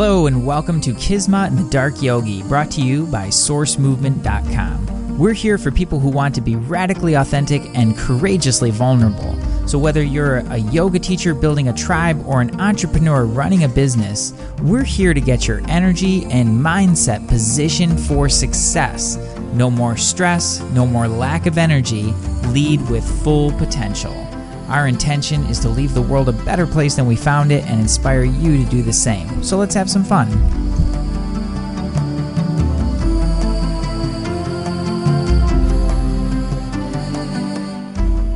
Hello and welcome to Kisma and the Dark Yogi, brought to you by SourceMovement.com. We're here for people who want to be radically authentic and courageously vulnerable. So whether you're a yoga teacher building a tribe or an entrepreneur running a business, we're here to get your energy and mindset positioned for success. No more stress, no more lack of energy. Lead with full potential. Our intention is to leave the world a better place than we found it and inspire you to do the same. So let's have some fun.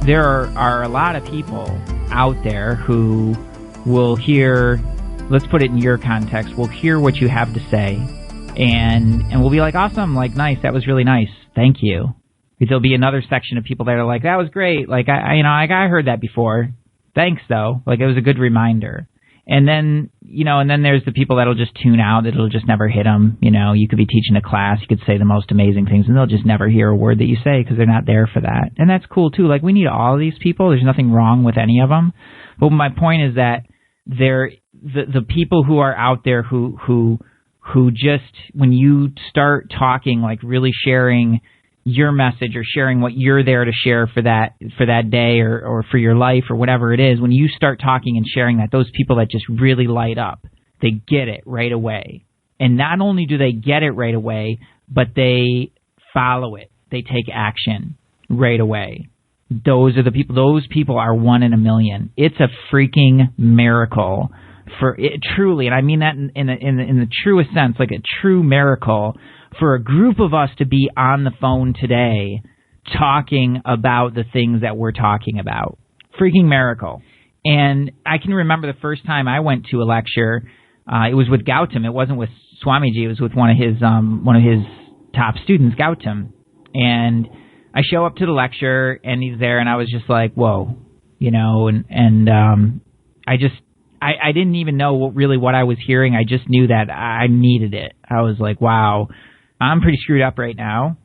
There are a lot of people out there who will hear, let's put it in your context, will hear what you have to say and will be like, awesome, like, nice, that was really nice, thank you. There'll be another section of people that are like, that was great. Like, I heard that before. Thanks, though. Like, it was a good reminder. And then, and then there's the people that'll just tune out. It'll just never hit them. You could be teaching a class. You could say the most amazing things, and they'll just never hear a word that you say because they're not there for that. And that's cool, too. Like, we need all of these people. There's nothing wrong with any of them. But my point is that the people who are out there who just, when you start talking, like really sharing your message or sharing what you're there to share for that day or for your life or whatever it is, when you start talking and sharing that, those people that just really light up, they get it right away. And not only do they get it right away, but they follow it. They take action right away. Those are the people. Those people are one in a million. It's a freaking miracle for it, truly, and I mean that in the truest sense, like a true miracle for a group of us to be on the phone today talking about the things that we're talking about. Freaking miracle. And I can remember the first time I went to a lecture, it was with Gautam. It wasn't with Swamiji. It was with one of his top students, Gautam. And I show up to the lecture, and he's there, and I was just like, whoa, I didn't even know what I was hearing. I just knew that I needed it. I was like, wow, I'm pretty screwed up right now,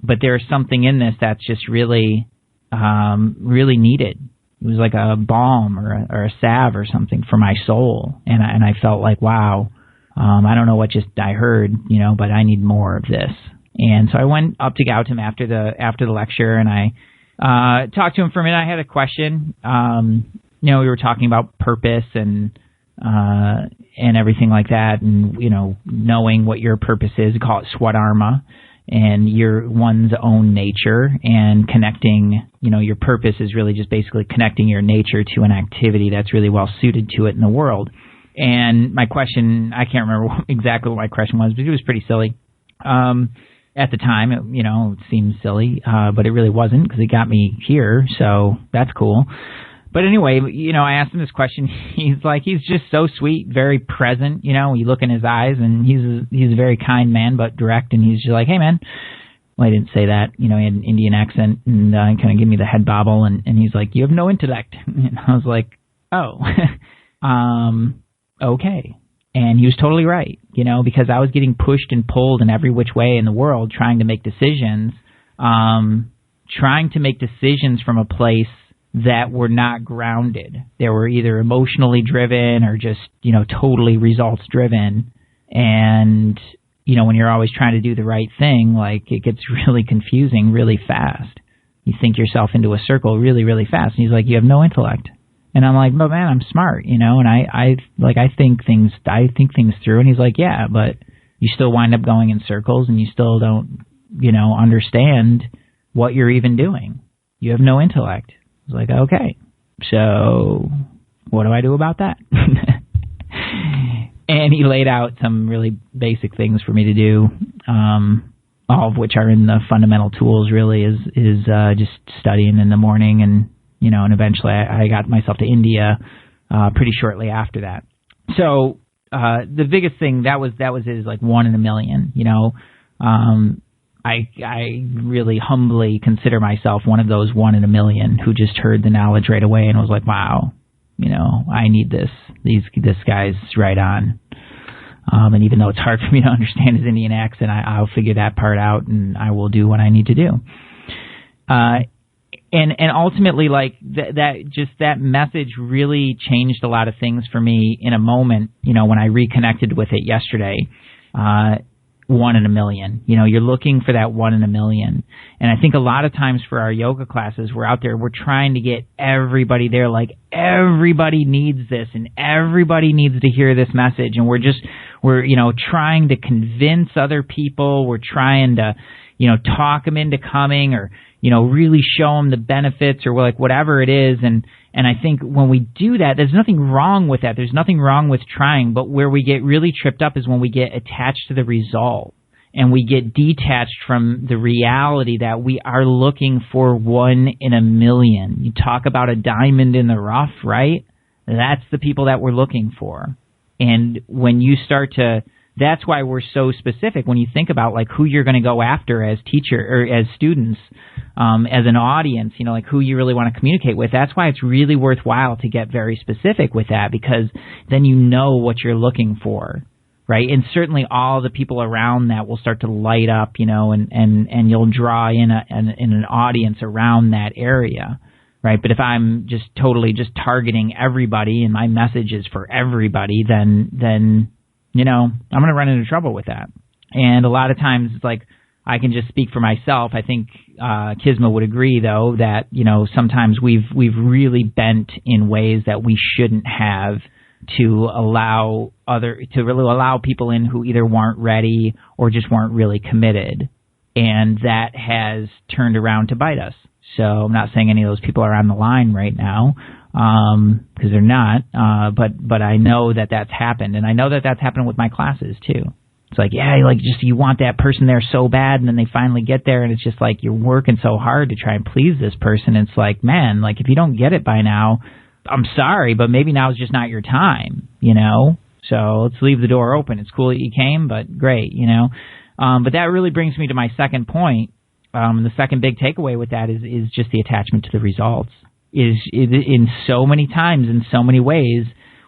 but there's something in this that's just really, really needed. It was like a balm or a salve or something for my soul, and I felt like, wow, I don't know what I heard, but I need more of this. And so I went up to Gautam after the lecture, and I talked to him for a minute. I had a question. We were talking about purpose and everything like that, and knowing what your purpose is. We call it swadharma, and one's own nature, and connecting. Your purpose is really just basically connecting your nature to an activity that's really well suited to it in the world. And my question, I can't remember exactly what my question was, but it was pretty silly. At the time, it seemed silly, but it really wasn't because it got me here, so that's cool. But anyway, I asked him this question. He's just so sweet, very present. You look in his eyes, and he's a very kind man, but direct. And he's just like, hey, man. Well, I didn't say that. He had an Indian accent, and kind of gave me the head bobble. And he's like, you have no intellect. And I was like, oh, okay. And he was totally right, because I was getting pushed and pulled in every which way in the world, trying to make decisions from a place that were not grounded. They were either emotionally driven or just, totally results driven. And, when you're always trying to do the right thing, like, it gets really confusing really fast. You think yourself into a circle really, really fast. And he's like, you have no intellect. And I'm like, but man, I'm smart, and I think things through. And he's like, yeah, but you still wind up going in circles, and you still don't, understand what you're even doing. You have no intellect. I was like, okay, so what do I do about that? And he laid out some really basic things for me to do, all of which are in the fundamental tools, really, is just studying in the morning, and eventually I got myself to India pretty shortly after that. So the biggest thing, that was his, like, one in a million, I really humbly consider myself one of those one in a million who just heard the knowledge right away and was like, wow, I need this. This guy's right on. And even though it's hard for me to understand his Indian accent, I'll figure that part out, and I will do what I need to do. And ultimately, like that message really changed a lot of things for me in a moment, when I reconnected with it yesterday. 1 in a million. You're looking for that 1 in a million. And I think a lot of times for our yoga classes, we're out there, we're trying to get everybody there, like everybody needs this and everybody needs to hear this message. And we're trying to convince other people. We're trying to, talk them into coming, or, really show them the benefits, or like whatever it is. And I think when we do that, there's nothing wrong with that. There's nothing wrong with trying, but where we get really tripped up is when we get attached to the result and we get detached from the reality that we are looking for 1 in a million. You talk about a diamond in the rough, right? That's the people that we're looking for. And when you start to, that's why we're so specific when you think about like who you're going to go after as teacher or as students, as an audience, like who you really want to communicate with. That's why it's really worthwhile to get very specific with that, because then you know what you're looking for, right? And certainly all the people around that will start to light up, and you'll draw in an audience around that area, right? But if I'm just totally just targeting everybody and my message is for everybody, then I'm going to run into trouble with that. And a lot of times it's like, I can just speak for myself. I think Kisma would agree, though, that sometimes we've really bent in ways that we shouldn't have to really allow people in who either weren't ready or just weren't really committed, and that has turned around to bite us. So I'm not saying any of those people are on the line right now, because they're not. But I know that that's happened, and I know that that's happened with my classes too. It's like, you want that person there so bad, and then they finally get there, and it's just like you're working so hard to try and please this person. It's like, man, like if you don't get it by now, I'm sorry, but maybe now is just not your time, So let's leave the door open. It's cool that you came, but great, But that really brings me to my second point. The second big takeaway with that is just the attachment to the results. Is in so many times, in so many ways,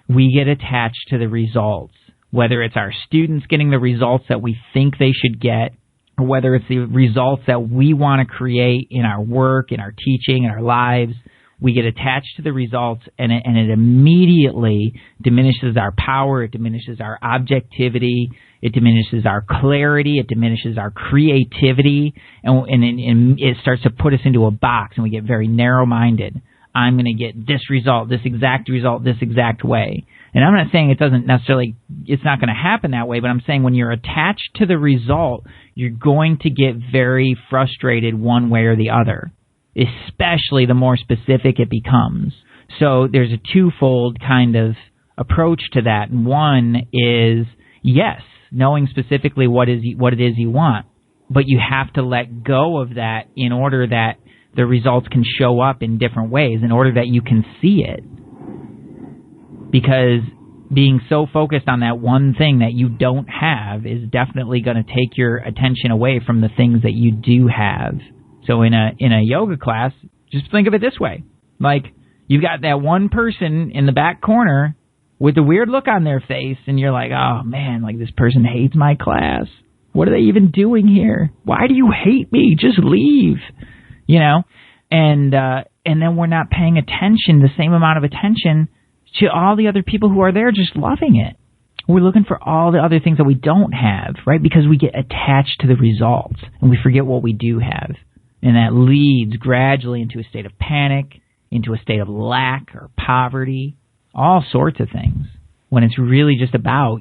we get attached to the results. Whether it's our students getting the results that we think they should get, or whether it's the results that we want to create in our work, in our teaching, in our lives, we get attached to the results, and it immediately diminishes our power, it diminishes our objectivity, it diminishes our clarity, it diminishes our creativity, and it starts to put us into a box, and we get very narrow-minded. I'm going to get this result, this exact way. And I'm not saying it's not going to happen that way, but I'm saying when you're attached to the result, you're going to get very frustrated one way or the other, especially the more specific it becomes. So there's a twofold kind of approach to that. One is, yes, knowing specifically what it is you want, but you have to let go of that in order that the results can show up in different ways, in order that you can see it. Because being so focused on that one thing that you don't have is definitely going to take your attention away from the things that you do have. So in a yoga class, just think of it this way. Like, you've got that one person in the back corner with a weird look on their face, and you're like, oh man, like this person hates my class. What are they even doing here? Why do you hate me? Just leave. And then we're not paying attention, the same amount of attention, to all the other people who are there just loving it. We're looking for all the other things that we don't have, right? Because we get attached to the results, and we forget what we do have. And that leads gradually into a state of panic, into a state of lack or poverty, all sorts of things, when it's really just about,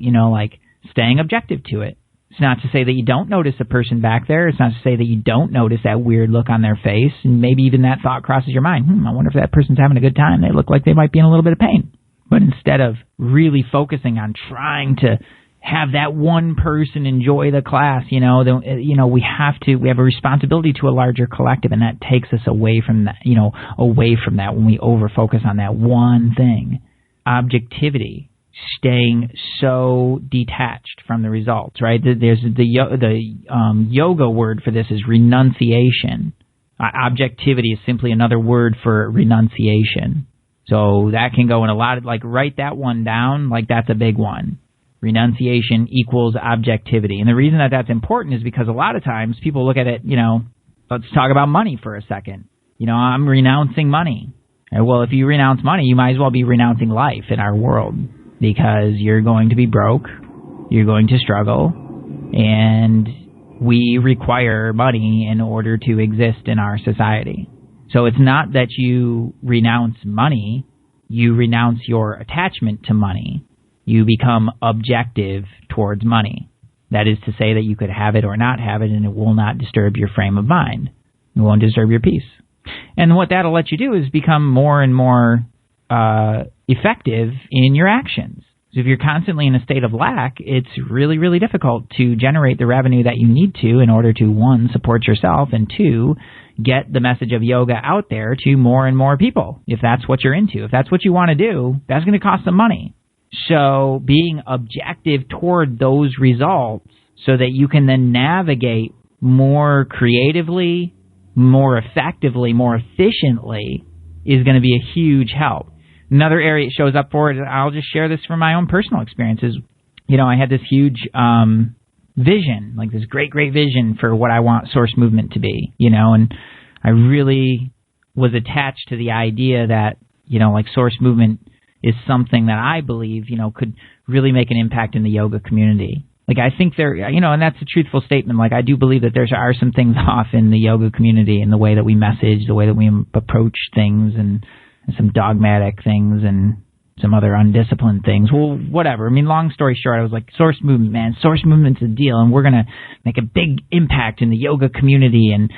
staying objective to it. It's not to say that you don't notice a person back there. It's not to say that you don't notice that weird look on their face, and maybe even that thought crosses your mind. I wonder if that person's having a good time. They look like they might be in a little bit of pain. But instead of really focusing on trying to have that one person enjoy the class, we have a responsibility to a larger collective, and that takes us away from that, when we over-focus on that one thing. Objectivity. Staying so detached from the results, right? There's the yoga word for this is renunciation. Objectivity is simply another word for renunciation. So that can go in a lot of, write that one down, that's a big one. Renunciation equals objectivity. And the reason that that's important is because a lot of times people look at it, let's talk about money for a second. I'm renouncing money. Well, if you renounce money, you might as well be renouncing life in our world, because you're going to be broke, you're going to struggle, and we require money in order to exist in our society. So it's not that you renounce money, you renounce your attachment to money. You become objective towards money. That is to say that you could have it or not have it, and it will not disturb your frame of mind. It won't disturb your peace. And what that'll let you do is become more and more effective in your actions. So if you're constantly in a state of lack, it's really, really difficult to generate the revenue that you need to in order to, one, support yourself, and two, get the message of yoga out there to more and more people. If that's what you're into, if that's what you want to do, that's going to cost some money. So being objective toward those results so that you can then navigate more creatively, more effectively, more efficiently is going to be a huge help. Another area it shows up for, I'll just share this from my own personal experiences. I had this huge vision, like this great, great vision for what I want Source Movement to be, and I really was attached to the idea that, like Source Movement is something that I believe, could really make an impact in the yoga community. Like, I think there, and that's a truthful statement. Like, I do believe that there are some things off in the yoga community in the way that we message, the way that we approach things, and some dogmatic things and some other undisciplined things. Well, whatever. I mean, long story short, I was like, Source Movement, man. Source Movement's a deal, and we're going to make a big impact in the yoga community and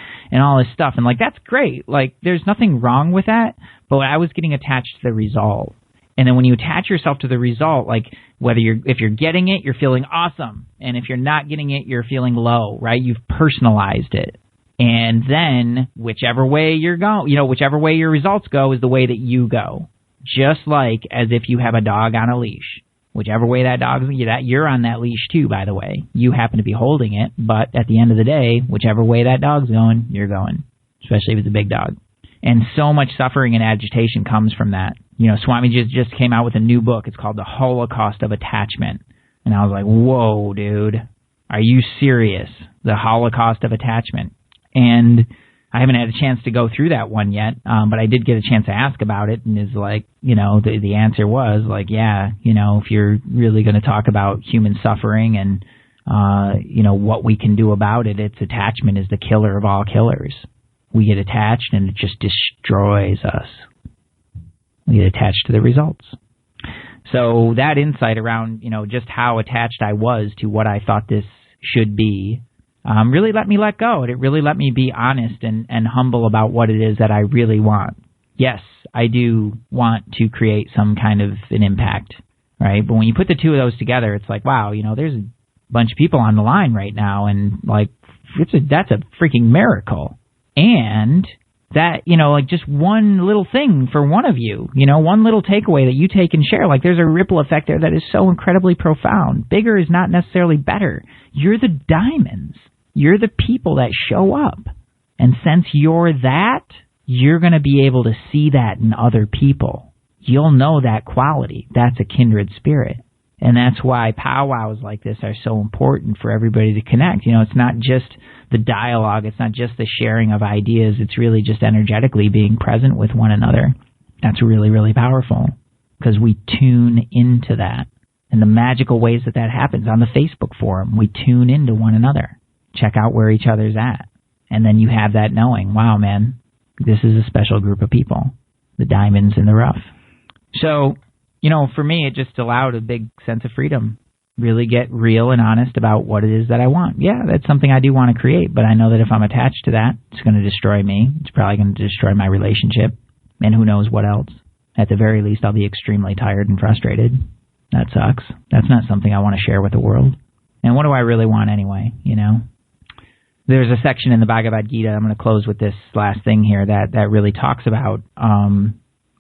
all this stuff. And, like, that's great. Like, there's nothing wrong with that, but I was getting attached to the result. And then when you attach yourself to the result, like if you're getting it, you're feeling awesome. And if you're not getting it, you're feeling low, right? You've personalized it. And then whichever way you're going, whichever way your results go is the way that you go. Just like as if you have a dog on a leash. Whichever way that dog's, you're on that leash too, by the way. You happen to be holding it, but at the end of the day, whichever way that dog's going, you're going. Especially if it's a big dog. And so much suffering and agitation comes from that. Swami just came out with a new book. It's called The Holocaust of Attachment. And I was like, whoa, dude. Are you serious? The Holocaust of Attachment. And I haven't had a chance to go through that one yet, but I did get a chance to ask about it, and is like, the answer was like, yeah, if you're really going to talk about human suffering and, what we can do about it, it's attachment is the killer of all killers. We get attached and it just destroys us. We get attached to the results. So that insight around, just how attached I was to what I thought this should be, really let me let go. It really let me be honest and humble about what it is that I really want. Yes, I do want to create some kind of an impact, right? But when you put the two of those together, it's like, wow, there's a bunch of people on the line right now, and like, that's a freaking miracle. And that, like just one little thing for one of you, one little takeaway that you take and share, like there's a ripple effect there that is so incredibly profound. Bigger is not necessarily better. You're the diamonds. You're the people that show up. And since you're that, you're going to be able to see that in other people. You'll know that quality. That's a kindred spirit. And that's why powwows like this are so important for everybody to connect. It's not just the dialogue. It's not just the sharing of ideas. It's really just energetically being present with one another. That's really, really powerful because we tune into that. And the magical ways that happens on the Facebook forum, we tune into one another. Check out where each other's at. And then you have that knowing, wow, man, this is a special group of people, the diamonds in the rough. So, for me, it just allowed a big sense of freedom. Really get real and honest about what it is that I want. Yeah, that's something I do want to create, but I know that if I'm attached to that, it's going to destroy me. It's probably going to destroy my relationship, and who knows what else. At the very least, I'll be extremely tired and frustrated. That sucks. That's not something I want to share with the world. And what do I really want anyway, There's a section in the Bhagavad Gita, I'm going to close with this last thing here, that really talks about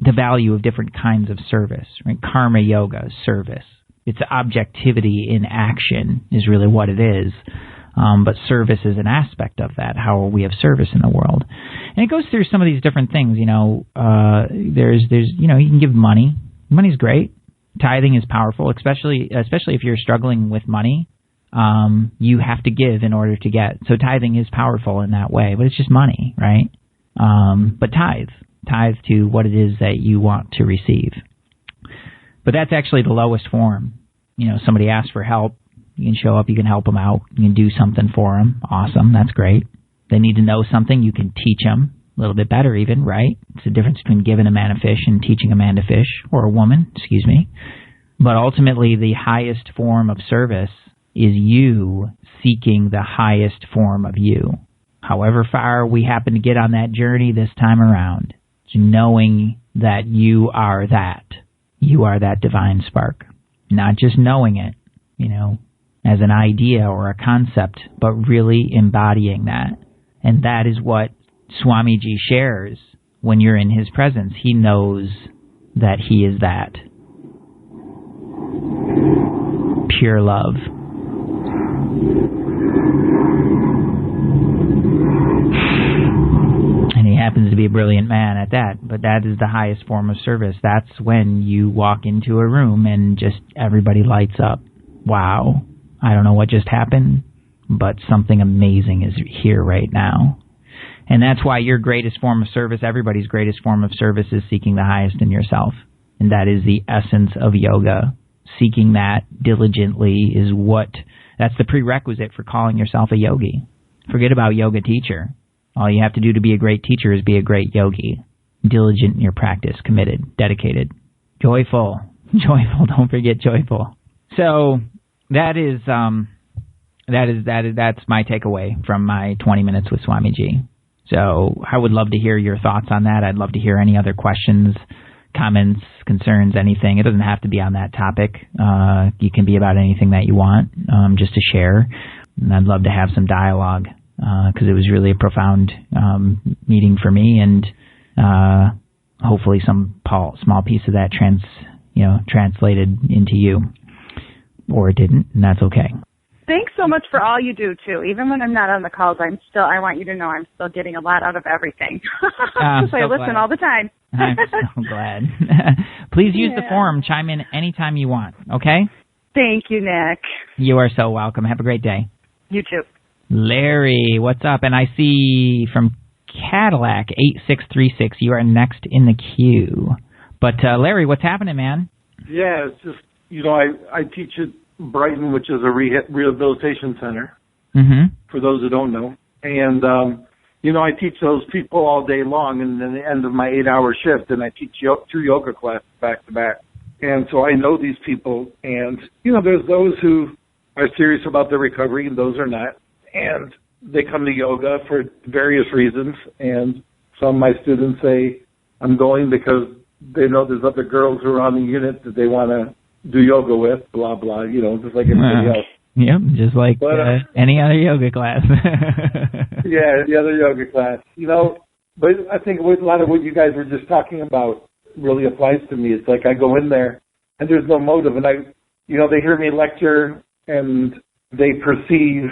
the value of different kinds of service, right? Karma yoga, service. It's objectivity in action is really what it is. But service is an aspect of that, how we have service in the world. And it goes through some of these different things, there's you can give money. Money's great. Tithing is powerful, especially if you're struggling with money. You have to give in order to get. So tithing is powerful in that way, but it's just money, right? but tithe to what it is that you want to receive. But that's actually the lowest form. Somebody asks for help, you can show up, you can help them out, you can do something for them. Awesome, that's great. They need to know something, you can teach them a little bit better even, right? It's the difference between giving a man a fish and teaching a man to fish, or a woman, excuse me. But ultimately, the highest form of service is you seeking the highest form of you. However far we happen to get on that journey this time around, it's knowing that you are that. You are that divine spark. Not just knowing it, as an idea or a concept, but really embodying that. And that is what Swamiji shares when you're in his presence. He knows that he is that. Pure love. And he happens to be a brilliant man at that, but that is the highest form of service. That's when you walk into a room and just everybody lights up. Wow, I don't know what just happened, but something amazing is here right now. And that's why your greatest form of service, everybody's greatest form of service, is seeking the highest in yourself. And that is the essence of yoga. Seeking that diligently is that's the prerequisite for calling yourself a yogi. Forget about yoga teacher. All you have to do to be a great teacher is be a great yogi. Diligent in your practice, committed, dedicated, joyful. Joyful, don't forget joyful. So that's my takeaway from my 20 minutes with Swamiji. So I would love to hear your thoughts on that. I'd love to hear any other questions, comments, concerns, anything. It doesn't have to be on that topic. You can be about anything that you want, just to share. And I'd love to have some dialogue, because it was really a profound meeting for me, and hopefully some small piece of that translated into you, or it didn't, and that's okay. Thanks so much for all you do, too. Even when I'm not on the calls, I want you to know I'm still getting a lot out of everything. Because I listen all the time. I'm so glad. Please use the forum. Chime in anytime you want, okay? Thank you, Nick. You are so welcome. Have a great day. You too. Larry, what's up? And I see from Cadillac 8636, you are next in the queue. But Larry, what's happening, man? Yeah, it's just, I teach at Brighton, which is a rehabilitation center, for those who don't know. And, I teach those people all day long, and then the end of my 8-hour shift, and I teach 2 yoga classes back to back. And so I know these people, and, there's those who are serious about their recovery, and those are not. And they come to yoga for various reasons, and some of my students say, I'm going because they know there's other girls who are on the unit that they want to do yoga with, blah, blah, just like everybody else. Yep, just like any other yoga class. Yeah, the other yoga class. But I think a lot of what you guys were just talking about really applies to me. It's like I go in there, and there's no motive, and they hear me lecture, and they perceive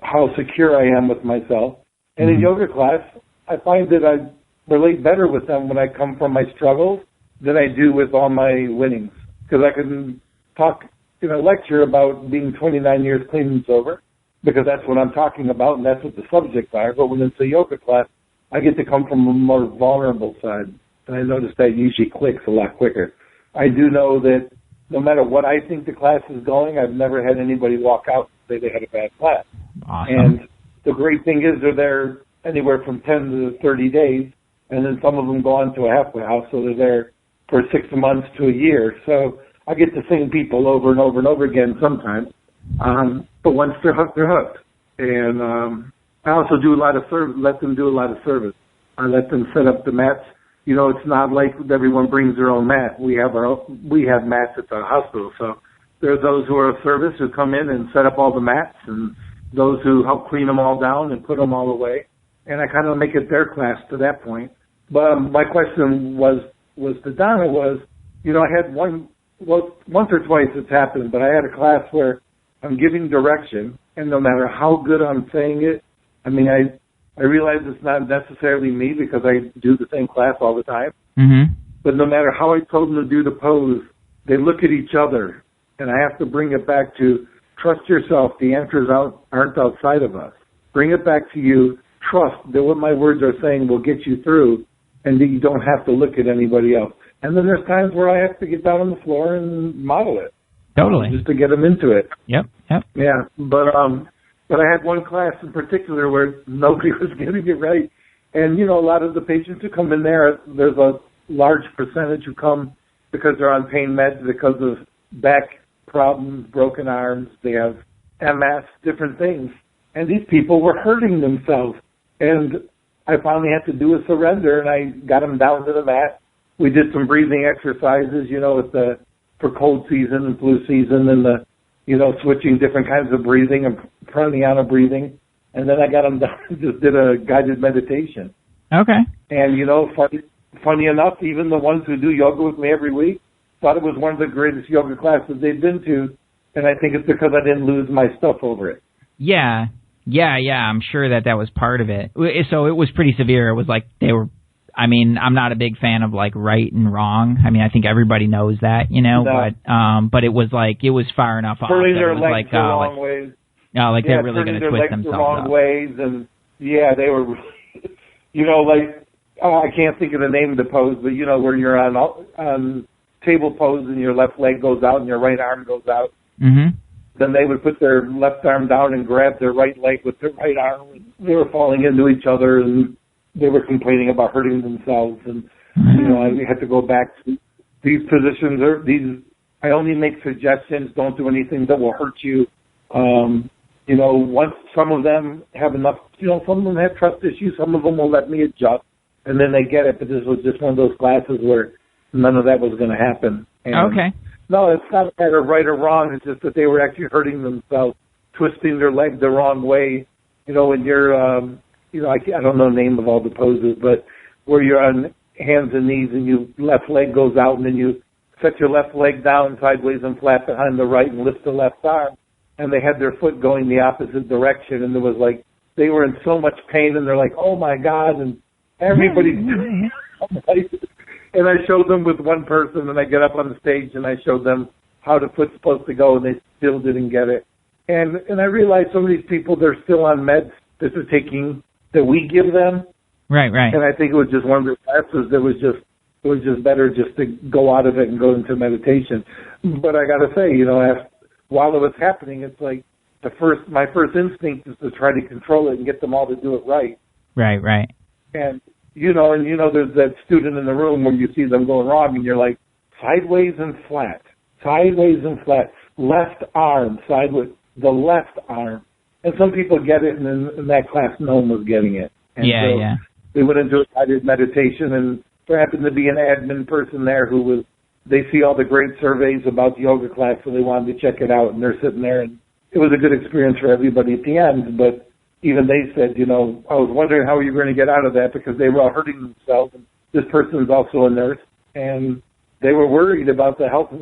how secure I am with myself. And in yoga class, I find that I relate better with them when I come from my struggles than I do with all my winnings. Because I can talk in a lecture about being 29 years clean and sober, because that's what I'm talking about, and that's what the subjects are. But when it's a yoga class, I get to come from a more vulnerable side. And I notice that usually clicks a lot quicker. I do know that no matter what I think the class is going, I've never had anybody walk out and say they had a bad class. Awesome. And the great thing is they're there anywhere from 10 to 30 days, and then some of them go on to a halfway house, so they're there for 6 months to a year. So I get the same people over and over and over again sometimes. But once they're hooked, they're hooked. And I also do a lot of let them do a lot of service. I let them set up the mats. It's not like everyone brings their own mat. We have mats at the hospital. So there are those who are of service who come in and set up all the mats, and those who help clean them all down and put them all away. And I kind of make it their class to that point. But my question was to Donna was, I had once or twice it's happened, but I had a class where I'm giving direction, and no matter how good I'm saying it, I realize it's not necessarily me because I do the same class all the time. Mm-hmm. But no matter how I told them to do the pose, they look at each other, and I have to bring it back to trust yourself. The answers aren't outside of us. Bring it back to you. trust that what my words are saying will get you through and that you don't have to look at anybody else. And then there's times where I have to get down on the floor and model it. Totally. Just to get them into it. Yep. Yeah, but I had one class in particular where nobody was getting it right. And, a lot of the patients who come in there's a large percentage who come because they're on pain meds because of back problems, broken arms, they have MS, different things. And these people were hurting themselves. And I finally had to do a surrender, and I got them down to the mat. We did some breathing exercises, for cold season and flu season, and switching different kinds of breathing and pranayama breathing. And then I got them down and just did a guided meditation. Okay. And, funny enough, even the ones who do yoga with me every week thought it was one of the greatest yoga classes they've been to. And I think it's because I didn't lose my stuff over it. Yeah. I'm sure that was part of it. So it was pretty severe. It was like I'm not a big fan of like right and wrong. I mean, I think everybody knows that, No. but it was like, it was far enough off. Turning their legs like, the wrong ways. No, like they're really going to twist themselves the wrong up. ways, and they were, I can't think of the name of the pose, but where you're on table pose and your left leg goes out and your right arm goes out. Mm-hmm. Then they would put their left arm down and grab their right leg with their right arm. They were falling into each other, and they were complaining about hurting themselves. And I had to go back to these positions. I only make suggestions. Don't do anything that will hurt you. Once some of them have enough, some of them have trust issues, some of them will let me adjust, and then they get it, but this was just one of those classes where none of that was going to happen. And okay. No, it's not a matter of right or wrong, it's just that they were actually hurting themselves, twisting their leg the wrong way, when you're, I don't know the name of all the poses, but where you're on hands and knees and your left leg goes out and then you set your left leg down sideways and flat behind the right and lift the left arm. And they had their foot going the opposite direction, and it was like they were in so much pain, and they're like, "Oh my God!" And everybody's doing it. And I showed them with one person, and I get up on the stage and I showed them how the foot's supposed to go, and they still didn't get it. And I realized some of these people, they're still on meds that they're taking that we give them. Right. And I think it was just one of the classes that it was just better just to go out of it and go into meditation. But I got to say, while it was happening, it's like my first instinct is to try to control it and get them all to do it right. Right. And there's that student in the room where you see them going wrong, and you're like, sideways and flat, left arm, sideways, the left arm. And some people get it, and in that class, no one was getting it. And yeah. We went into a guided meditation, and there happened to be an admin person there they see all the great surveys about the yoga class, so they wanted to check it out, and they're sitting there, and it was a good experience for everybody at the end, but even they said, I was wondering how you were going to get out of that because they were all hurting themselves, and this person's also a nurse, and they were worried about the health of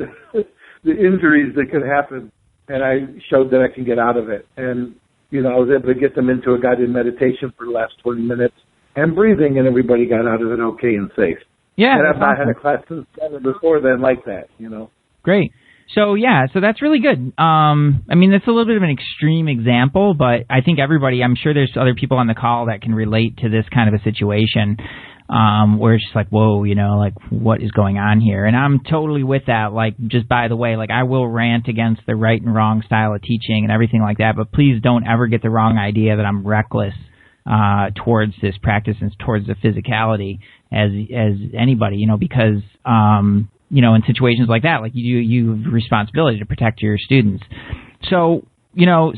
the injuries that could happen, and I showed that I can get out of it, and, I was able to get them into a guided meditation for the last 20 minutes, and breathing, and everybody got out of it okay and safe. Yeah, and I've not had a class since before then like that, Great. So that's really good. That's a little bit of an extreme example, but I think I'm sure there's other people on the call that can relate to this kind of a situation where it's just like, whoa, like what is going on here? And I'm totally with that. Like, just by the way, like I will rant against the right and wrong style of teaching and everything like that, but please don't ever get the wrong idea that I'm reckless towards this practice and towards the physicality as anybody, because in situations like that, like you have responsibility to protect your students. So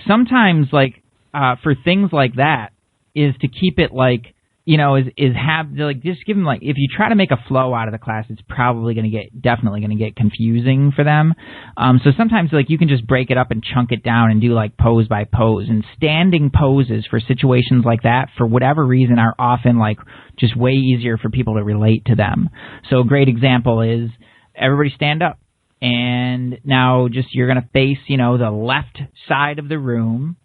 sometimes like for things like that is to keep it like just give them like, if you try to make a flow out of the class, it's probably definitely going to get confusing for them. So sometimes like you can just break it up and chunk it down and do like pose by pose, and standing poses for situations like that, for whatever reason, are often like just way easier for people to relate to them. So a great example is everybody stand up, and now just you're going to face, the left side of the room,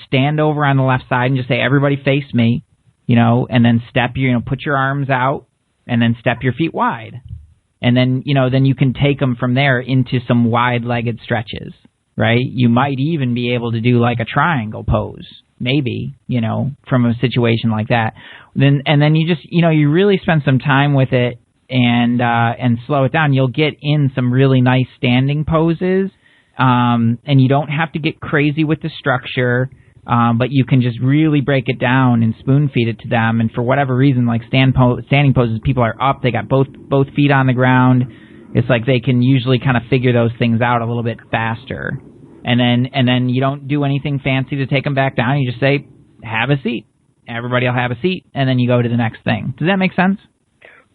stand over on the left side and just say, everybody face me. And then put your arms out, and then step your feet wide. And then, then you can take them from there into some wide-legged stretches, right? You might even be able to do like a triangle pose, maybe, from a situation like that. Then you just, you really spend some time with it and slow it down. You'll get in some really nice standing poses, and you don't have to get crazy with the structure, but you can just really break it down and spoon feed it to them. And for whatever reason, like standing poses, people are up, they got both feet on the ground. It's like they can usually kind of figure those things out a little bit faster. And then you don't do anything fancy to take them back down. You just say, have a seat. Everybody will have a seat, and then you go to the next thing. Does that make sense?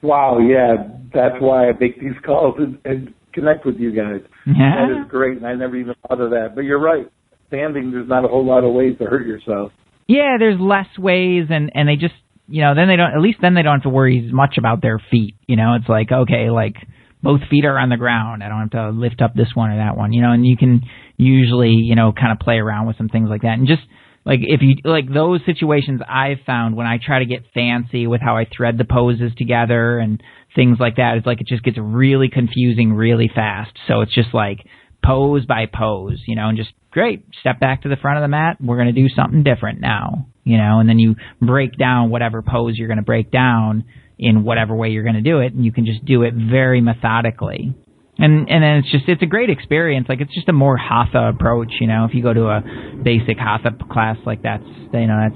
Wow, yeah. That's why I make these calls and connect with you guys. Yeah. That is great, and I never even thought of that. But you're right. Standing, there's not a whole lot of ways to hurt yourself. Yeah, there's less ways, and they just, then they don't have to worry as much about their feet. It's like, okay, like both feet are on the ground. I don't have to lift up this one or that one, and you can usually, kind of play around with some things like that. And just like if you like those situations I've found when I try to get fancy with how I thread the poses together and things like that, it's like it just gets really confusing really fast. So it's just like pose by pose, and just great, step back to the front of the mat. We're going to do something different now, and then you break down whatever pose you're going to break down in whatever way you're going to do it, and you can just do it very methodically. And then it's a great experience. Like it's just a more Hatha approach, If you go to a basic Hatha class, like that's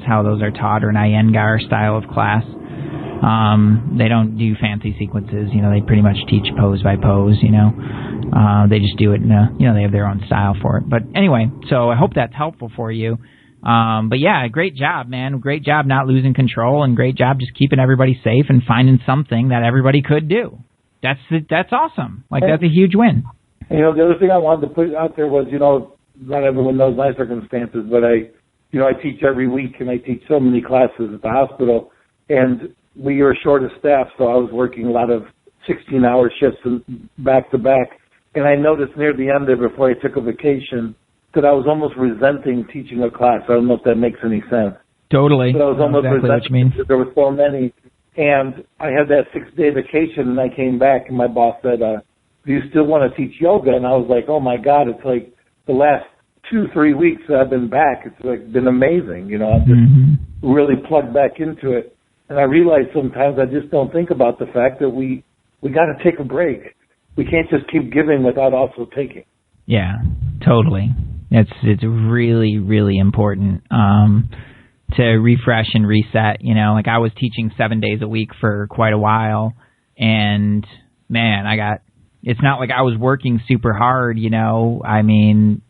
how those are taught, or an Iyengar style of class. They don't do fancy sequences, they pretty much teach pose by pose, They just do it in they have their own style for it. But anyway, so I hope that's helpful for you. But yeah, great job, man. Great job not losing control, and great job just keeping everybody safe and finding something that everybody could do. That's awesome. Like, that's a huge win. The other thing I wanted to put out there was, not everyone knows my circumstances, but I teach every week, and I teach so many classes at the hospital, and we were short of staff, so I was working a lot of 16-hour shifts back to back, and I noticed near the end there, before I took a vacation, that I was almost resenting teaching a class. I don't know if that makes any sense. Totally. But I was almost exactly resenting because there were so many. And I had that 6-day vacation, and I came back, and my boss said, do you still want to teach yoga? And I was like, oh, my God, it's like the last 2-3 weeks that I've been back. It's like been amazing. I've just really plugged back into it. And I realize sometimes I just don't think about the fact that we got to take a break. We can't just keep giving without also taking. Yeah, totally. It's really, really important to refresh and reset. Like I was teaching 7 days a week for quite a while, and man, it's not like I was working super hard, I mean,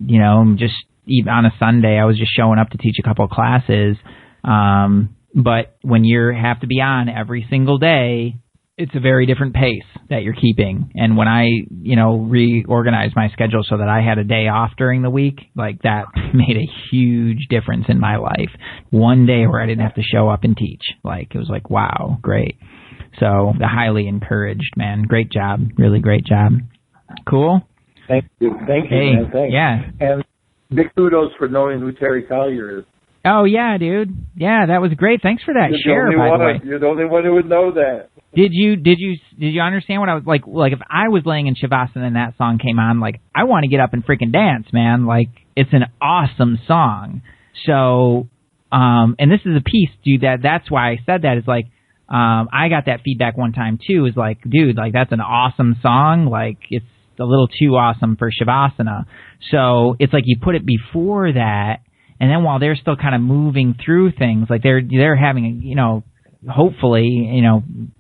just even on a Sunday, I was just showing up to teach a couple of classes. But when you have to be on every single day, it's a very different pace that you're keeping. And when I, reorganized my schedule so that I had a day off during the week, like that made a huge difference in my life. One day where I didn't have to show up and teach. Like, it was like, wow, great. So, highly encouraged, man. Great job. Really great job. Cool? Thank you. Thank you, hey, man. Thanks. Yeah. And big kudos for knowing who Terry Collier is. Oh, yeah, dude. Yeah, that was great. Thanks for that share, by the way. You're the only one who would know that. Did you understand what I was like if I was laying in Shavasana and that song came on, like, I want to get up and freaking dance, man. Like, it's an awesome song. So, and this is a piece, dude, that's why I said that, is like, I got that feedback one time too, is like, dude, like, that's an awesome song. Like, it's a little too awesome for Shavasana. So it's like you put it before that, and then while they're still kind of moving through things, like they're having, hopefully,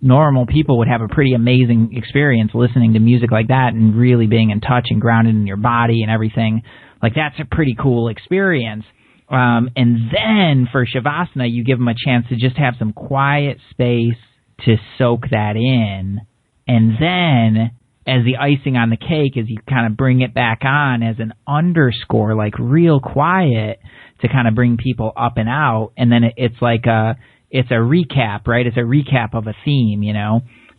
normal people would have a pretty amazing experience listening to music like that and really being in touch and grounded in your body and everything. Like, that's a pretty cool experience. And then for Shavasana, you give them a chance to just have some quiet space to soak that in. And then, as the icing on the cake, is you kind of bring it back on as an underscore, like real quiet, to kind of bring people up and out. And then it's like it's a recap, right? It's a recap of a theme,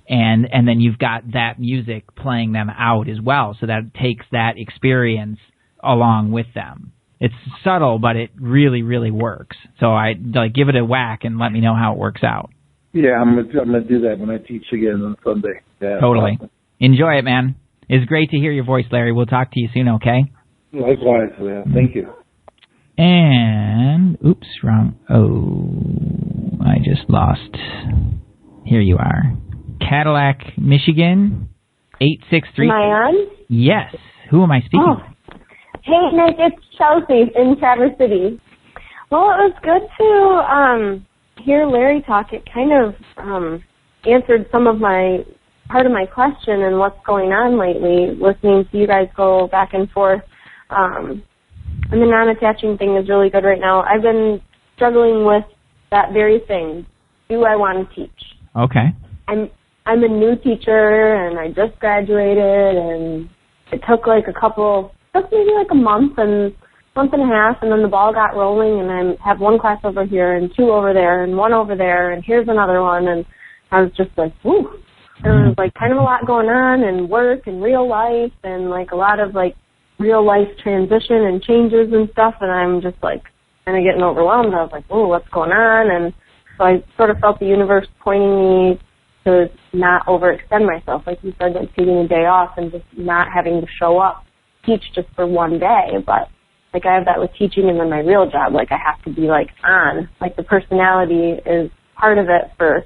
and then you've got that music playing them out as well. So that takes that experience along with them. It's subtle, but it really, really works. So I give it a whack and let me know how it works out. Yeah, I'm gonna do that when I teach again on Sunday. Yeah, totally. Enjoy it, man. It's great to hear your voice, Larry. We'll talk to you soon, okay? Likewise, yeah. Thank you. And, oops, wrong. Oh, I just lost. Here you are. Cadillac, Michigan, 863. Am I on? Yes. Who am I speaking to? Hey, Nick, it's Chelsea in Traverse City. Well, it was good to hear Larry talk. It kind of answered some of part of my question and what's going on lately, listening to you guys go back and forth. And the non-attaching thing is really good right now. I've been struggling with that very thing. Do I want to teach? Okay. I'm a new teacher, and I just graduated, and it took maybe a month and a half, and then the ball got rolling, and I have one class over here, and two over there, and one over there, and here's another one, and I was just like, whew. And there was kind of a lot going on, and work, and real life, and a lot of real life transition and changes and stuff, and I'm just kind of getting overwhelmed. I was like, oh, what's going on? And so I sort of felt the universe pointing me to not overextend myself, like you said, taking a day off and just not having to show up, teach just for one day. But I have that with teaching, and then my real job, I have to be on. The personality is part of it for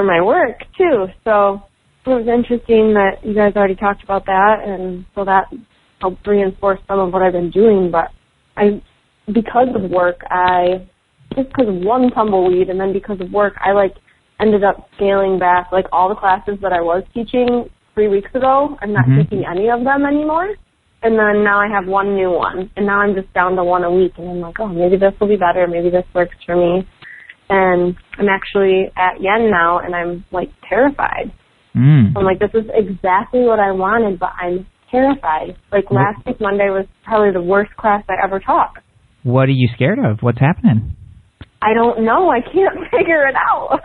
my work too. So it was interesting that you guys already talked about that, and so that helped reinforce some of what I've been doing. But because of work, just because of one tumbleweed, and then because of work, I ended up scaling back all the classes that I was teaching 3 weeks ago. I'm not taking any of them anymore. And then now I have one new one, and now I'm just down to one a week, and I'm like, oh, maybe this will be better, maybe this works for me. And I'm actually at Yen now, and I'm terrified. I'm this is exactly what I wanted, but I'm terrified. Last week Monday was probably the worst class I ever taught. What are you scared of? What's happening? I don't know. I can't figure it out.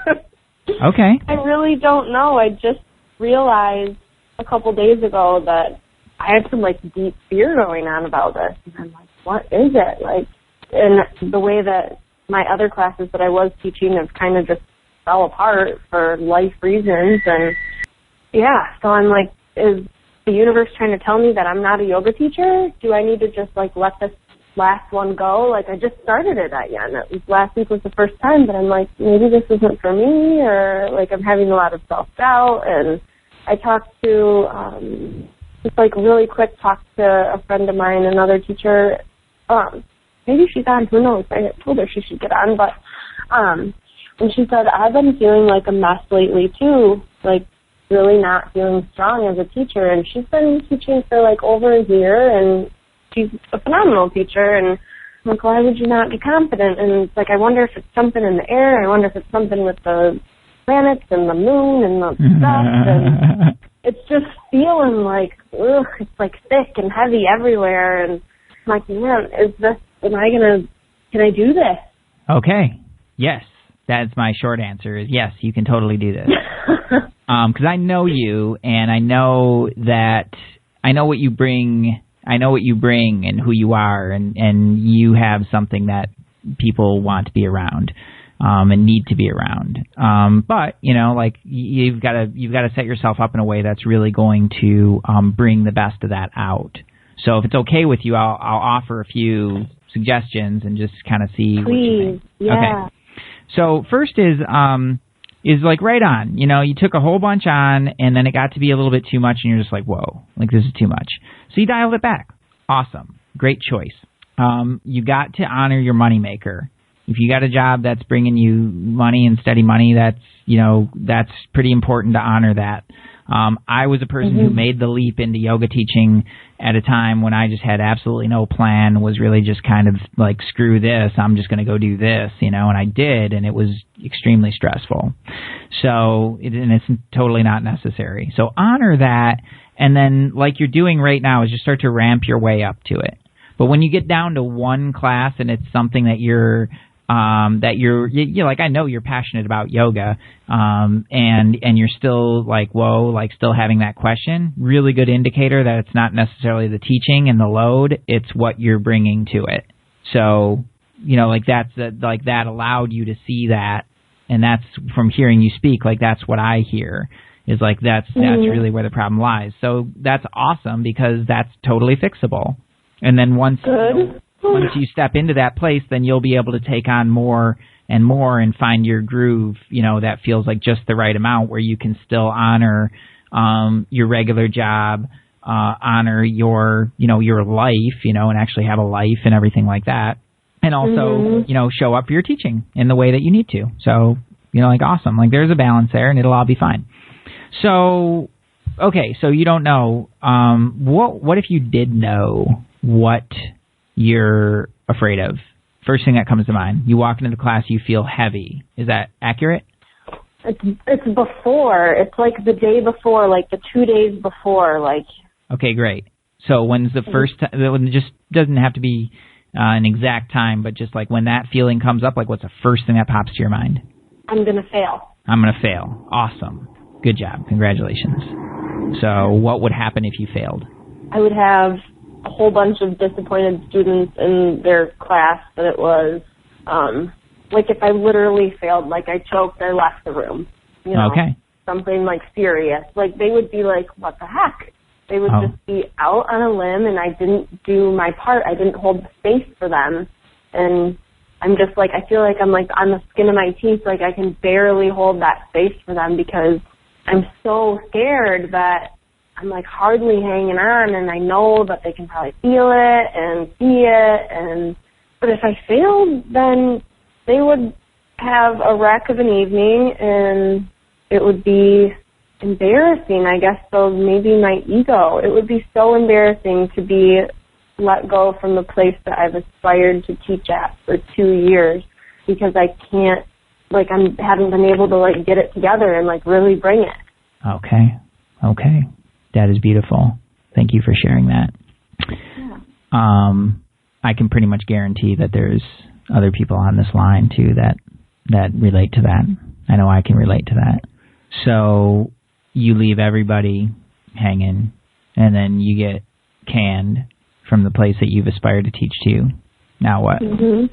Okay. I really don't know. I just realized a couple days ago that I had some deep fear going on about this. And I'm like, what is it? And the way that my other classes that I was teaching have kind of just fell apart for life reasons. And yeah, so I'm like, is the universe trying to tell me that I'm not a yoga teacher? Do I need to just let this last one go? I just started it at Yen. Last week was the first time, but I'm like, maybe this isn't for me, or I'm having a lot of self-doubt. And I talked to, just really quick, talked to a friend of mine, another teacher. Maybe she's on, who knows? I told her she should get on, but, and she said, I've been feeling like a mess lately too, really not feeling strong as a teacher. And she's been teaching for over a year, and she's a phenomenal teacher. And I'm like, why would you not be confident? And it's I wonder if it's something in the air. I wonder if it's something with the planets and the moon and the stuff. And it's just feeling it's thick and heavy everywhere. And I'm like, man, can I do this? Okay. Yes. That's my short answer is yes, you can totally do this. Because I know you, and I know what you bring. I know what you bring and who you are, and you have something that people want to be around, and need to be around. But you've got to set yourself up in a way that's really going to bring the best of that out. So if it's okay with you, I'll offer a few suggestions and just kind of see what you think. Yeah. Okay. So first is right on. You took a whole bunch on, and then it got to be a little bit too much, and you're just like, whoa, this is too much. So you dialed it back. Awesome. Great choice. You got to honor your moneymaker. If you got a job that's bringing you money and steady money, that's pretty important to honor that. I was a person who made the leap into yoga teaching at a time when I just had absolutely no plan, was really just kind of screw this, I'm just going to go do this, and I did, and it was extremely stressful. So, it's totally not necessary. So honor that, and then you're doing right now is just start to ramp your way up to it. But when you get down to one class and it's something that you're I know you're passionate about yoga, and you're still still having that question, really good indicator that it's not necessarily the teaching and the load, it's what you're bringing to it. So, that allowed you to see that, and that's from hearing you speak, that's what I hear, is that's really where the problem lies. So that's awesome, because that's totally fixable. And then once once you step into that place, then you'll be able to take on more and more and find your groove, that feels like just the right amount where you can still honor your regular job, honor your life, and actually have a life and everything like that. And also, show up for your teaching in the way that you need to. So, awesome. Like, there's a balance there, and it'll all be fine. So, okay, so you don't know. What if you did know what you're afraid of? First thing that comes to mind. You walk into the class, you feel heavy. Is that accurate? It's before. It's like the day before, like the 2 days before, like. Okay, great. So when's the first time? It just doesn't have to be an exact time, but just like when that feeling comes up, like what's the first thing that pops to your mind? I'm going to fail. I'm going to fail. Awesome. Good job. Congratulations. So what would happen if you failed? I would have a whole bunch of disappointed students in their class that it was, like if I literally failed, like I choked, I left the room. Okay. Something like serious. Like they would be like, what the heck? They would just be out on a limb and I didn't do my part. I didn't hold the space for them. And I'm just like, I feel like I'm like on the skin of my teeth, like I can barely hold that space for them because I'm so scared that I'm like hardly hanging on, and I know that they can probably feel it and see it. But if I failed, then they would have a wreck of an evening, and it would be embarrassing, I guess. So maybe my ego. It would be so embarrassing to be let go from the place that I've aspired to teach at for 2 years because I can't, like, I haven't been able to like get it together and like really bring it. Okay. That is beautiful. Thank you for sharing that. Yeah. I can pretty much guarantee that there's other people on this line, too, that relate to that. I know I can relate to that. So you leave everybody hanging, and then you get canned from the place that you've aspired to teach to. Now what? Mm-hmm.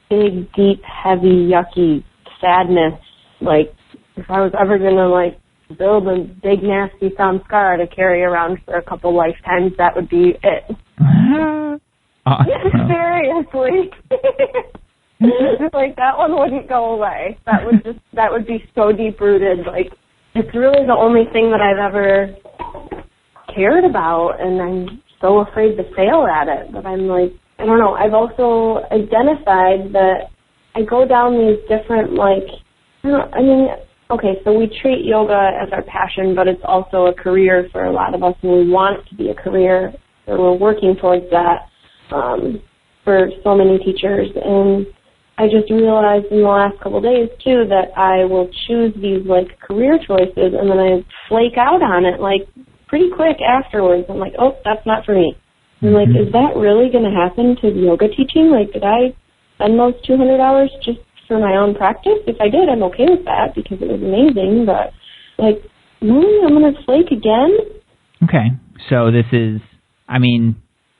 Big, deep, heavy, yucky sadness. Like, if I was ever going to, like, build a big, nasty samskara to carry around for a couple lifetimes, that would be it. Awesome. Seriously. Like, that one wouldn't go away. That would be so deep-rooted. Like, it's really the only thing that I've ever cared about, and I'm so afraid to fail at it. But I'm like, I don't know. I've also identified that I go down these different, like, okay, so we treat yoga as our passion, but it's also a career for a lot of us, and we want it to be a career, so we're working towards that for so many teachers. And I just realized in the last couple of days, too, that I will choose these, like, career choices, and then I flake out on it, like, pretty quick afterwards. I'm like, oh, that's not for me. And, like, is that really going to happen to yoga teaching? Like, did I spend those 200 hours just for my own practice? If I did, I'm okay with that because it was amazing. But, like, really, I'm going to flake again? Okay. So this is,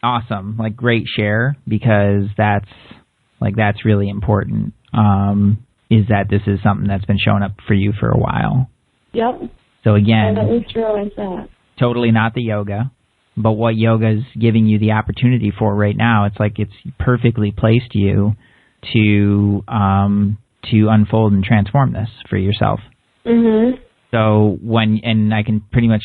awesome. Like, great share, because that's really important, is that this is something that's been showing up for you for a while. Yep. So again, I at least realize that. Totally not the yoga, but what yoga is giving you the opportunity for right now. It's like it's perfectly placed you to unfold and transform this for yourself. Mm-hmm. So and I can pretty much,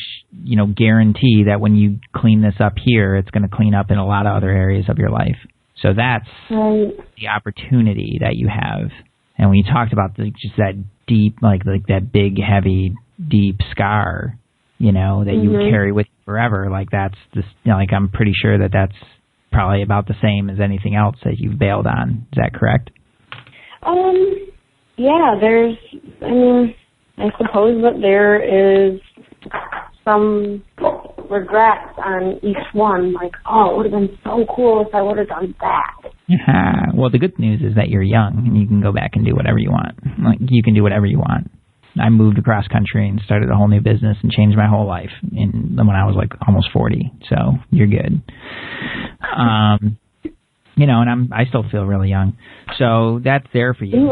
guarantee that when you clean this up here, it's going to clean up in a lot of other areas of your life. So that's the opportunity that you have. And when you talked about just that deep, like that big, heavy, deep scar, that you would carry with you forever, like that's just, like I'm pretty sure that that's probably about the same as anything else that you've bailed on. Is that correct? Yeah, I suppose that there is some regrets on each one. Like, oh, it would have been so cool if I would have done that. Well, the good news is that you're young and you can go back and do whatever you want. Like, you can do whatever you want. I moved across country and started a whole new business and changed my whole life when I was like almost 40. So you're good. And I still feel really young. So that's there for you.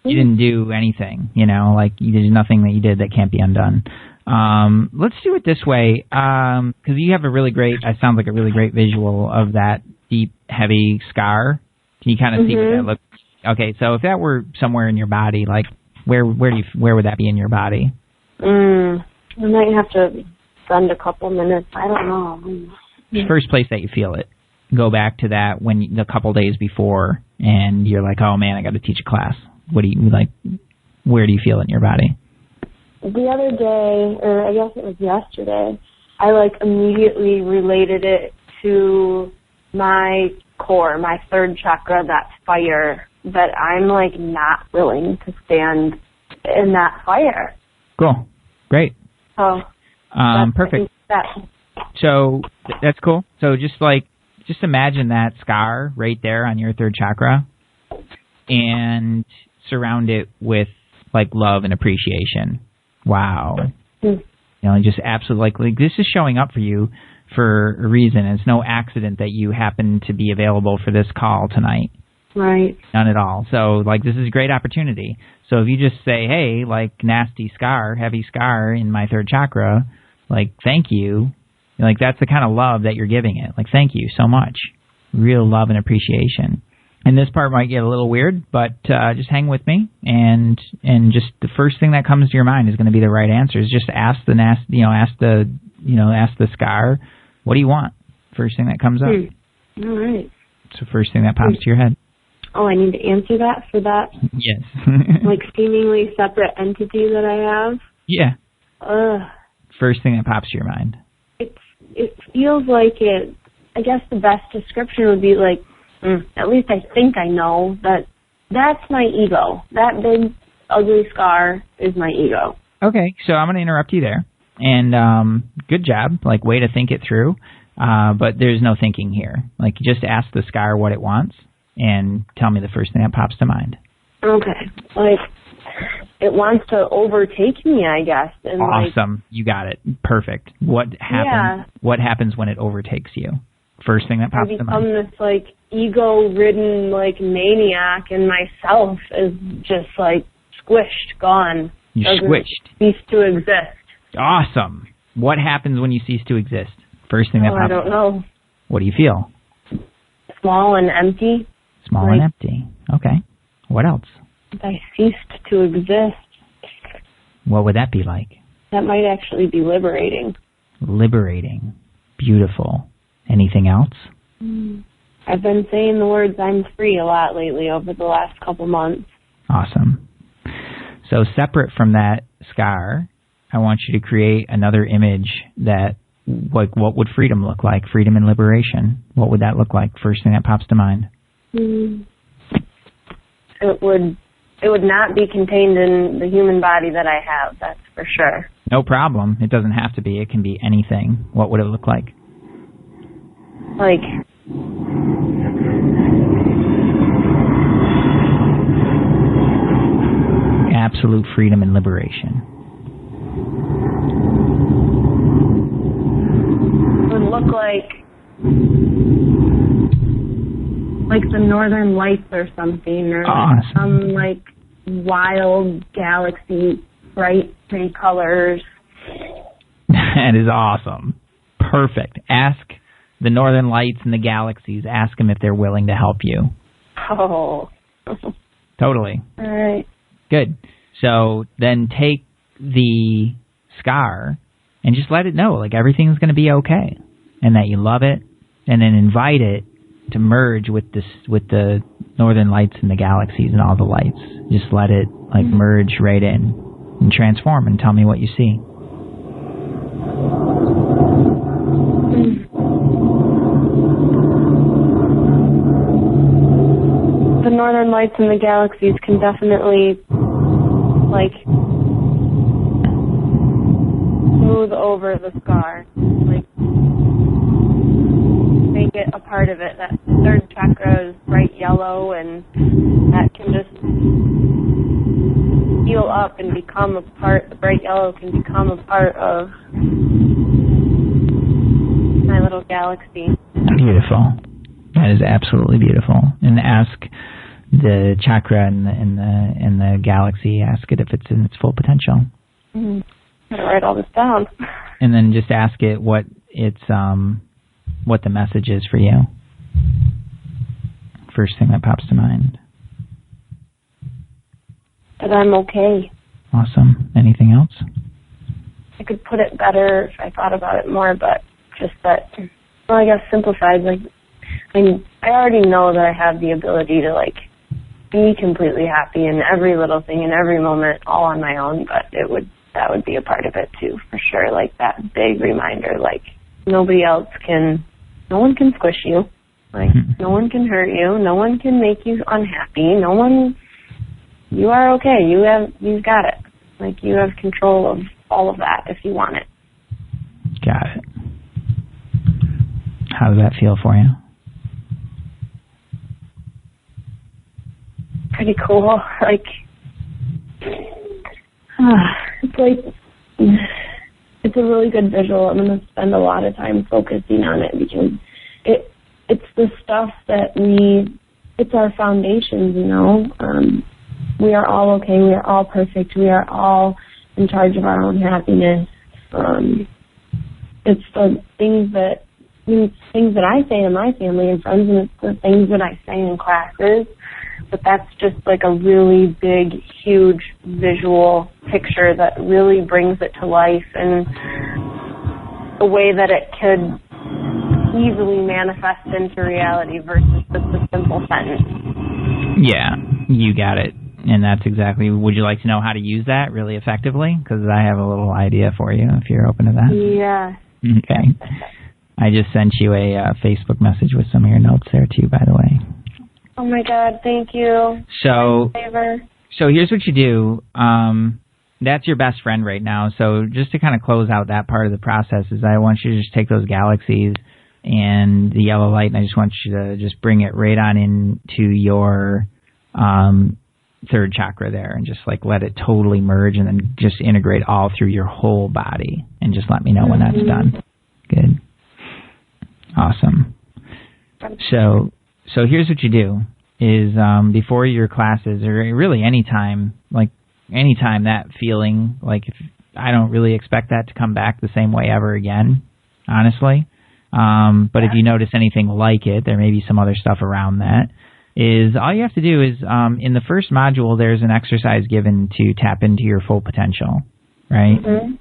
You didn't do anything, like there's nothing that you did that can't be undone. Let's do it this way, because you have it sounds like a really great visual of that deep, heavy scar? Can you kind of see what that looks like? Okay, so if that were somewhere in your body, like where would that be in your body? I might have to spend a couple minutes. I don't know. First place that you feel it. Go back to that a couple days before, and you're like, oh man, I got to teach a class. What do you like? Where do you feel it in your body? The other day, or I guess it was yesterday, I like immediately related it to my core, my third chakra, that fire, that I'm like not willing to stand in that fire. Cool. Great. So, perfect. So that's cool. So just imagine that scar right there on your third chakra and surround it with like love and appreciation. Wow. You know, just absolutely like this is showing up for you for a reason. It's no accident that you happen to be available for this call tonight. Right. None at all. So like this is a great opportunity. So if you just say, hey, like nasty scar, heavy scar in my third chakra, like thank you. Like that's the kind of love that you're giving it. Like thank you so much. Real love and appreciation. And this part might get a little weird, but just hang with me, and just the first thing that comes to your mind is going to be the right answer. Is just ask the scar, what do you want? First thing that comes up. All right. It's the first thing that pops to your head. Oh, I need to answer that for that? Yes. Like seemingly separate entity that I have? Yeah. First thing that pops to your mind. It feels like it. I guess the best description would be like, at least I think I know that that's my ego. That big, ugly scar is my ego. Okay, so I'm going to interrupt you there. And good job, like way to think it through. But there's no thinking here. Like just ask the scar what it wants and tell me the first thing that pops to mind. Okay, like it wants to overtake me, I guess. And awesome, you got it. Perfect. What happens? Yeah. What happens when it overtakes you? First thing that pops to mind. I become this like ego-ridden like maniac, and myself is just like squished, gone. You're squished. Cease to exist. Awesome. What happens when you cease to exist? First thing that pops. I don't know. What do you feel? Small and empty. Small and empty. Okay. What else? I ceased to exist. What would that be like? That might actually be liberating. Liberating. Beautiful. Anything else? I've been saying the words I'm free a lot lately over the last couple months. Awesome. So separate from that scar, I want you to create another image that, like, what would freedom look like? Freedom and liberation. What would that look like? First thing that pops to mind. It would not be contained in the human body that I have, that's for sure. No problem. It doesn't have to be. It can be anything. What would it look like? Like absolute freedom and liberation. It would look like the Northern Lights or something, or awesome. Some like wild galaxy, bright, pretty colors. That is awesome. Perfect. Ask the Northern Lights and the galaxies. Ask them if they're willing to help you. Oh. Totally. All right. Good. So then take the scar and just let it know, like, everything's going to be okay and that you love it, and then invite it to merge with the Northern Lights and the galaxies and all the lights. Just let it, like, merge right in and transform, and tell me what you see. The Northern Lights and the galaxies can definitely, like, smooth over the scar, like, make it a part of it. That third chakra is bright yellow, and that can just heal up and become a part, the bright yellow can become a part of my little galaxy. Beautiful. That is absolutely beautiful. And ask the chakra and the galaxy, ask it if it's in its full potential. I'm gonna write all this down. And then just ask it what the message is for you. First thing that pops to mind. That I'm okay. Awesome. Anything else? I could put it better if I thought about it more, but just that, well, I guess simplified, like, I mean, I already know that I have the ability to, like, be completely happy in every little thing, in every moment, all on my own, but that would be a part of it too, for sure. Like, that big reminder, like, no one can squish you. Like, no one can hurt you. No one can make you unhappy. You are okay. You've got it. Like, you have control of all of that if you want it. Got it. How does that feel for you? Pretty cool. Like, it's a really good visual. I'm going to spend a lot of time focusing on it because it's the stuff that it's our foundations, you know. We are all okay. We are all perfect. We are all in charge of our own happiness. It's the things that I say to my family and friends, and it's the things that I say in classes. But that's just like a really big, huge visual picture that really brings it to life in a way that it could easily manifest into reality versus just a simple sentence. Yeah, you got it. And that's exactly, would you like to know how to use that really effectively? Because I have a little idea for you if you're open to that. Yeah. Okay. I just sent you a Facebook message with some of your notes there too, by the way. Oh my God, thank you. So here's what you do. That's your best friend right now. So just to kind of close out that part of the process is I want you to just take those galaxies and the yellow light, and I just want you to just bring it right on into your third chakra there and just like let it totally merge and then just integrate all through your whole body and just let me know when that's done. Good. Awesome. So here's what you do is before your classes or really anytime that feeling, like if I don't really expect that to come back the same way ever again, honestly. But if you notice anything like it, there may be some other stuff around that, is all you have to do is in the first module there's an exercise given to tap into your full potential, right? Mm-hmm.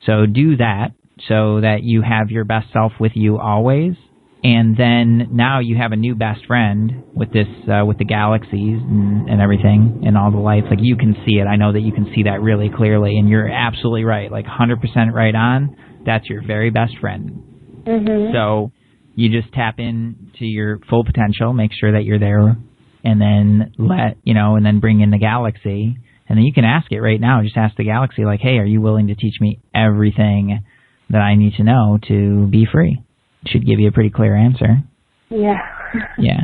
So do that so that you have your best self with you always. And then now you have a new best friend with this, with the galaxies and everything and all the lights. Like you can see it. I know that you can see that really clearly, and you're absolutely right. Like 100% right on. That's your very best friend. Mm-hmm. So you just tap into your full potential, make sure that you're there, and then and then bring in the galaxy. And then you can ask it right now. Just ask the galaxy, like, hey, are you willing to teach me everything that I need to know to be free? Should give you a pretty clear answer. Yeah. Yeah.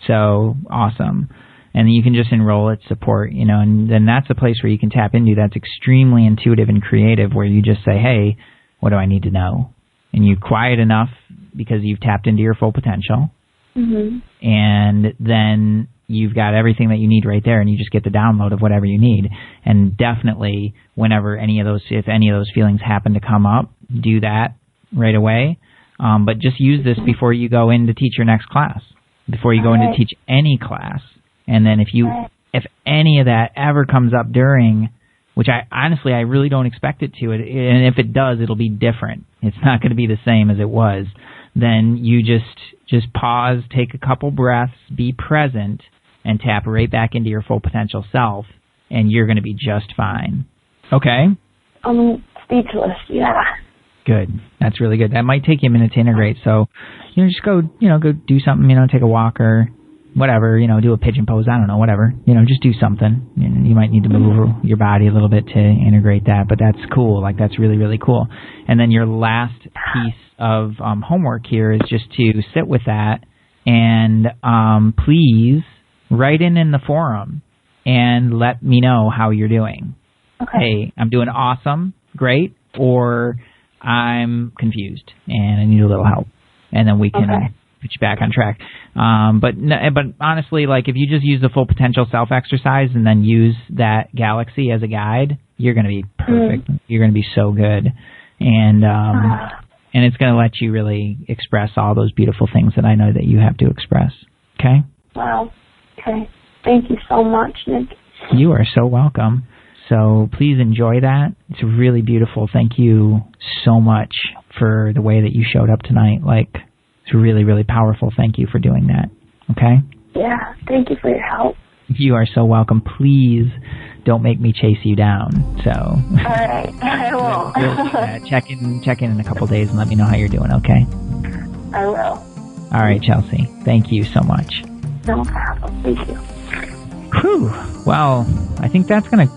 So, awesome. And then you can just enroll at support, and then that's a place where you can tap into that's extremely intuitive and creative, where you just say, hey, what do I need to know? And you quiet enough because you've tapped into your full potential. Mm-hmm. And then you've got everything that you need right there, and you just get the download of whatever you need. And definitely, if any of those feelings happen to come up, do that right away. But just use this before you go in to teach your next class, before you go in to teach any class. And then if any of that ever comes up during, which I really don't expect it to, and if it does, it'll be different. It's not going to be the same as it was. Then you just pause, take a couple breaths, be present, and tap right back into your full potential self, and you're going to be just fine. Okay? I'm speechless, yeah. Good. That's really good. That might take you a minute to integrate. So, just go do something, take a walk or whatever, do a pigeon pose. I don't know, whatever. Just do something. You might need to move your body a little bit to integrate that, but that's cool. Like, that's really, really cool. And then your last piece of homework here is just to sit with that and please write in the forum and let me know how you're doing. Okay. Hey, I'm doing awesome, great, or I'm confused and I need a little help, and then we can put you back on track. But honestly, like if you just use the full potential self exercise and then use that galaxy as a guide, you're going to be perfect. You're going to be so good. And And it's going to let you really express all those beautiful things that I know that you have to express. Okay? Wow. Okay. Thank you so much, Nick. You are so welcome. So please enjoy that. It's really beautiful. Thank you so much for the way that you showed up tonight. Like, it's really, really powerful. Thank you for doing that. Okay? Yeah. Thank you for your help. You are so welcome. Please don't make me chase you down. So. All right. I won't. Check in a couple days and let me know how you're doing, okay? I will. All right, Chelsea. Thank you so much. No problem. Thank you. Whew. Well, I think that's going to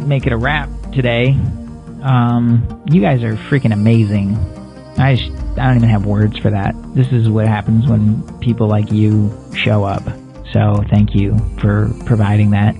make it a wrap today. You guys are freaking amazing. I don't even have words for that. This is what happens when people like you show up. So thank you for providing that.